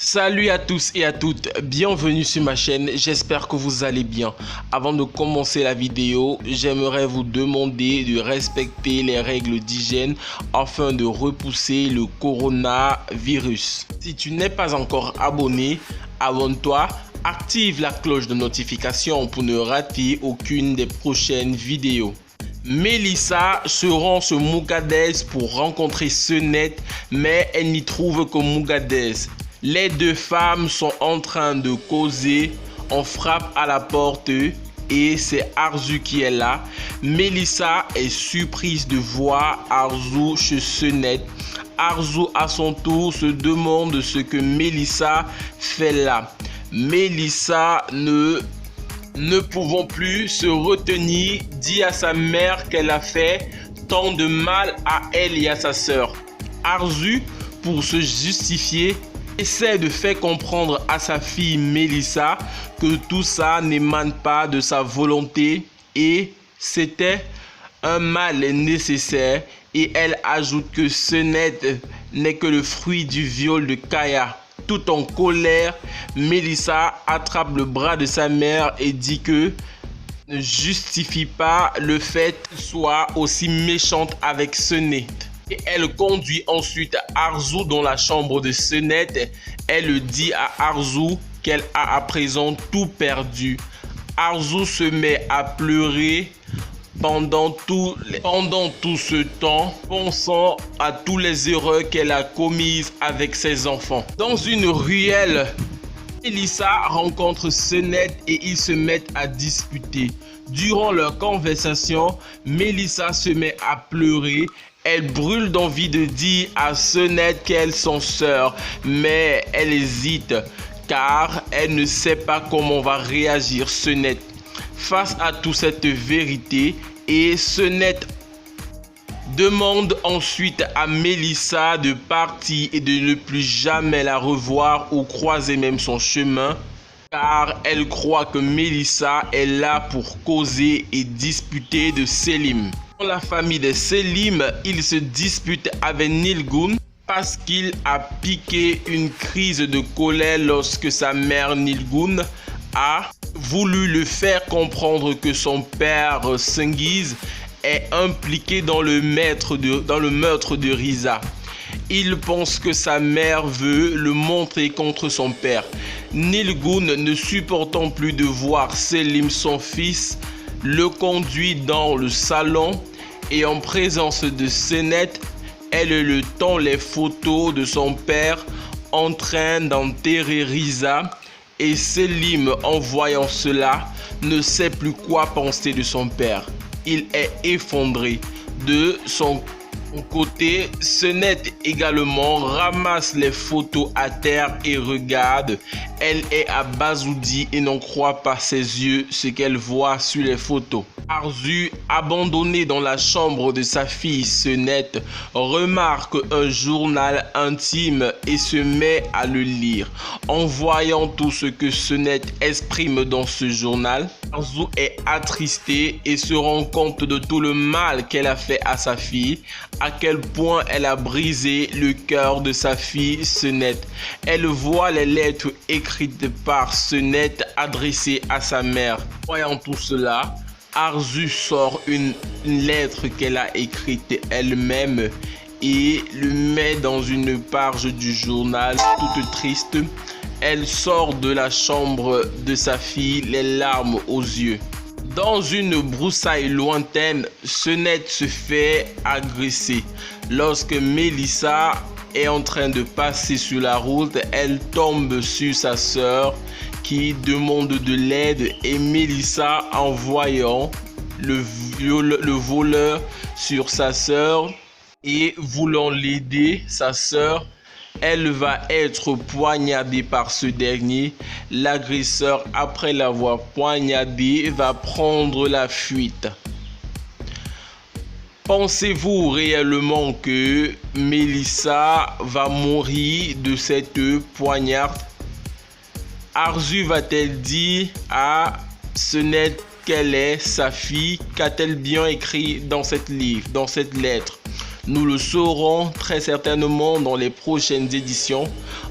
Salut à tous et à toutes, bienvenue sur ma chaîne, j'espère que vous allez bien. Avant de commencer la vidéo, j'aimerais vous demander de respecter les règles d'hygiène afin de repousser le coronavirus. Si tu n'es pas encore abonné, abonne-toi, active la cloche de notification pour ne rater aucune des prochaines vidéos. Mélissa se rend sur Mogadès pour rencontrer Senet, mais elle n'y trouve que Mogadès. Les deux femmes sont en train de causer, on frappe à la porte et c'est Arzu qui est là. Mélissa est surprise de voir Arzu chez Senet. Arzu à son tour se demande ce que Mélissa fait là. Mélissa ne pouvant plus se retenir, dit à sa mère qu'elle a fait tant de mal à elle et à sa sœur. Arzu, pour se justifier, essaie de faire comprendre à sa fille Mélissa que tout ça n'émane pas de sa volonté et c'était un mal nécessaire, et elle ajoute que Senet n'est que le fruit du viol de Kaya. Tout en colère, Mélissa attrape le bras de sa mère et dit que ne justifie pas le fait qu'elle soit aussi méchante avec Senet. Et elle conduit ensuite Arzu dans la chambre de Senet. Elle dit à Arzu qu'elle a à présent tout perdu. Arzu se met à pleurer pendant tout ce temps, pensant à toutes les erreurs qu'elle a commises avec ses enfants. Dans une ruelle, Mélissa rencontre Senet et ils se mettent à discuter. Durant leur conversation, Mélissa se met à pleurer. Elle brûle d'envie de dire à Senet qu'elles sont sœurs, mais elle hésite car elle ne sait pas comment va réagir Senet face à toute cette vérité. Et Senet demande ensuite à Mélissa de partir et de ne plus jamais la revoir ou croiser même son chemin, car elle croit que Mélissa est là pour causer et disputer de Selim. Dans la famille de Selim, il se dispute avec Nilgun parce qu'il a piqué une crise de colère lorsque sa mère Nilgun a voulu le faire comprendre que son père Sengiz est impliqué dans le meurtre de Riza. Il pense que sa mère veut le montrer contre son père. Nilgun, ne supportant plus de voir Selim, son fils, le conduit dans le salon et en présence de Senet, elle le tend les photos de son père en train d'enterrer Riza. Et Selim, en voyant cela, ne sait plus quoi penser de son père. Il est effondré. De son côté, Senet également ramasse les photos à terre et regarde. Elle est abasourdie et n'en croit pas ses yeux ce qu'elle voit sur les photos. Arzu, abandonné dans la chambre de sa fille Senet, remarque un journal intime et se met à le lire. En voyant tout ce que Senet exprime dans ce journal, Arzu est attristée et se rend compte de tout le mal qu'elle a fait à sa fille, à quel point elle a brisé le cœur de sa fille Senet. Elle voit les lettres écrites par Senet adressées à sa mère. Voyant tout cela, Arzu sort une lettre qu'elle a écrite elle-même et le met dans une page du journal toute triste. Elle sort de la chambre de sa fille, les larmes aux yeux. Dans une broussaille lointaine, Senet se fait agresser. Lorsque Mélissa est en train de passer sur la route, elle tombe sur sa sœur qui demande de l'aide, et Mélissa, en voyant le voleur sur sa sœur et voulant l'aider, sa sœur, elle va être poignardée par ce dernier. L'agresseur, après l'avoir poignardée, va prendre la fuite. Pensez-vous réellement que Mélissa va mourir de cette poignarde? Arzu va-t-elle dire à Senet qu'elle est sa fille? Qu'a-t-elle bien écrit dans cette lettre? Nous le saurons très certainement dans les prochaines éditions.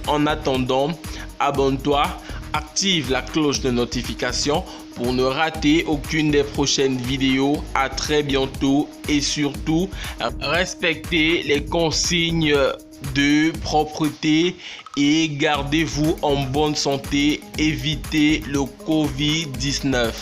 En attendant, abonne-toi, active la cloche de notification pour ne rater aucune des prochaines vidéos. À très bientôt et surtout, respectez les consignes de propreté et gardez-vous en bonne santé. Évitez le Covid-19.